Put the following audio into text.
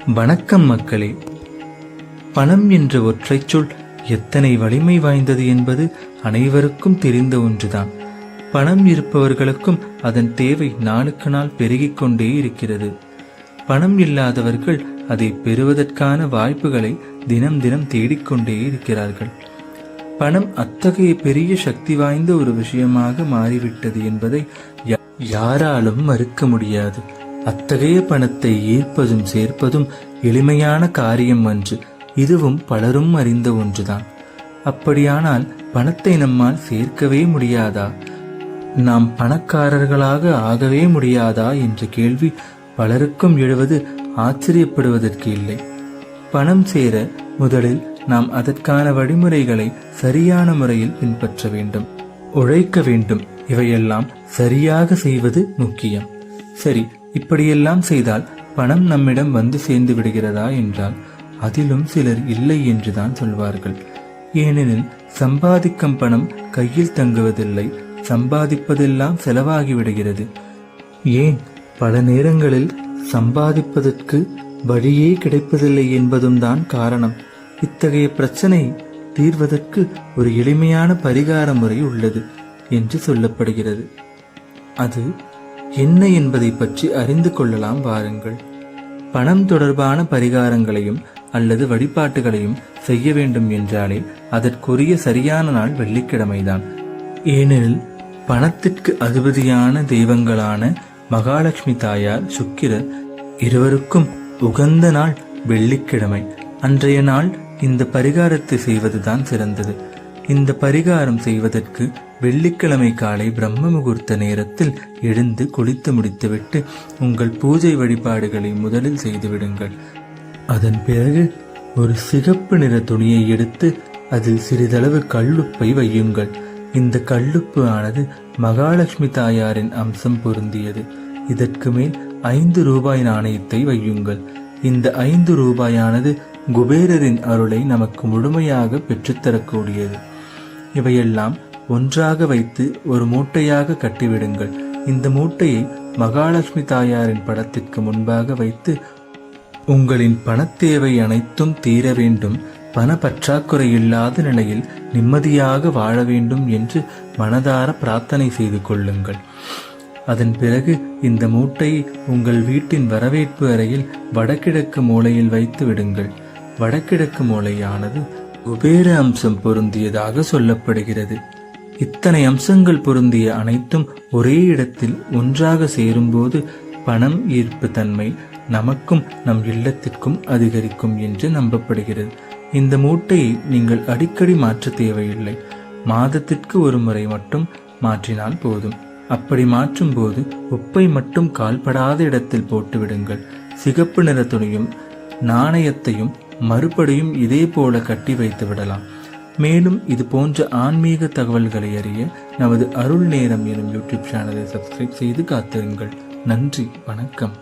வணக்கம் மக்களே. பணம் என்ற ஒற்றைச் சொல் எத்தனை வலிமை வாய்ந்தது என்பது அனைவருக்கும் தெரிந்த ஒன்றுதான். பணம் இருப்பவர்களுக்கும் அதன் தேவை நாளுக்கு நாள் பெருகிக் கொண்டே இருக்கிறது. பணம் இல்லாதவர்கள் அதை பெறுவதற்கான வாய்ப்புகளை தினம் தினம் தேடிக்கொண்டே இருக்கிறார்கள். பணம் அத்தகைய பெரிய சக்தி வாய்ந்த ஒரு விஷயமாக மாறிவிட்டது என்பதை யாராலும் மறுக்க முடியாது. அத்தகைய பணத்தை ஈர்ப்பதும் சேர்ப்பதும் எளிமையான காரியம் அன்று. இதுவும் பலரும் அறிந்த ஒன்றுதான். அப்படியானால் பணத்தை நம்மால் சேர்க்கவே முடியாதா, நாம் பணக்காரர்களாக ஆகவே முடியாதா என்ற கேள்வி பலருக்கும் எழுவது ஆச்சரியப்படுவதற்கு இல்லை. பணம் சேர முதலில் நாம் அதற்கான வழிமுறைகளை சரியான முறையில் பின்பற்ற வேண்டும், உழைக்க வேண்டும். இவையெல்லாம் சரியாக செய்வது முக்கியம். சரி, இப்படியெல்லாம் செய்தால் பணம் நம்மிடம் வந்து சேர்ந்து விடுகிறதா என்றால் அதிலும் சிலர் இல்லை என்றுதான் சொல்வார்கள். ஏனெனில் சம்பாதிக்கும் பணம் கையில் தங்குவதில்லை, சம்பாதிப்பதெல்லாம் செலவாகி விடுகிறது. ஏன் பல நேரங்களில் சம்பாதிப்பதற்கு வழியே கிடைப்பதில்லை என்பதும் தான் காரணம். இத்தகைய பிரச்சனை தீர்வதற்கு ஒரு எளிமையான பரிகார முறை உள்ளது என்று சொல்லப்படுகிறது. அது என்ன என்பதை பற்றி அறிந்து கொள்ளலாம் வாருங்கள். பணம் தொடர்பான பரிகாரங்களையும் அல்லது வழிபாட்டுகளையும் செய்ய வேண்டும் என்றாலே அதற்குரிய சரியான நாள் வெள்ளிக்கிழமைதான். ஏனெனில் பணத்திற்கு அதிபதியான தெய்வங்களான மகாலட்சுமி தாயார், சுக்கிரர் இருவருக்கும் உகந்த நாள் வெள்ளிக்கிழமை. அன்றைய நாள் இந்த பரிகாரத்தை செய்வதுதான் சிறந்தது. இந்த பரிகாரம் செய்வதற்கு வெள்ளிக்கிழமை காலை பிரம்ம முகூர்த்த நேரத்தில் எழுந்து குளித்து முடித்துவிட்டு உங்கள் பூஜை வழிபாடுகளை முதலில் செய்துவிடுங்கள். அதன் பிறகு ஒரு சிகப்பு நிற துணியை எடுத்து அதில் சிறிதளவு கல்லுப்பை வையுங்கள். இந்த கல்லுப்பு ஆனது மகாலட்சுமி தாயாரின் அம்சம் பொருந்தியது. இதற்கு மேல் 5 ரூபாய் நாணயத்தை வையுங்கள். இந்த 5 ரூபாயானது குபேரரின் அருளை நமக்கு முழுமையாக பெற்றுத்தரக்கூடியது. இவையெல்லாம் ஒன்றாக வைத்து ஒரு மூட்டையாக கட்டிவிடுங்கள். இந்த மூட்டையை மகாலட்சுமி தாயாரின் படத்திற்கு முன்பாக வைத்து உங்களின் பணத்தேவை அனைத்தும் தீர வேண்டும், பண பற்றாக்குறை இல்லாத நிலையில் நிம்மதியாக வாழ வேண்டும் என்று மனதார பிரார்த்தனை செய்து கொள்ளுங்கள். அதன் பிறகு இந்த மூட்டையை உங்கள் வீட்டின் வரவேற்பு அறையில் வடகிழக்கு மூலையில் வைத்து விடுங்கள். வடகிழக்கு மூலையானது குபேர அம்சம் பொருந்தியதாக சொல்லப்படுகிறது. இத்தனை அம்சங்கள் பொருந்திய அனைத்தும் ஒரே இடத்தில் ஒன்றாக சேரும்போது பணம் ஈர்ப்பு தன்மை நமக்கும் நம் இல்லத்திற்கும் அதிகரிக்கும் என்று நம்பப்படுகிறது. இந்த மூட்டையை நீங்கள் அடிக்கடி மாற்ற தேவையில்லை. மாதத்திற்கு ஒரு முறை மட்டும் மாற்றினால் போதும். அப்படி மாற்றும் போது உப்பை மட்டும் கால்படாத இடத்தில் போட்டு விடுங்கள். சிகப்பு நிற துணியும் நாணயத்தையும் மறுபடியும் இதே போல கட்டி வைத்து விடலாம். மேலும் இது போன்ற ஆன்மீக தகவல்களை அறிய நமது அருள் நேரம் எனும் யூடியூப் சேனலை சப்ஸ்கிரைப் செய்து காத்திருங்கள். நன்றி, வணக்கம்.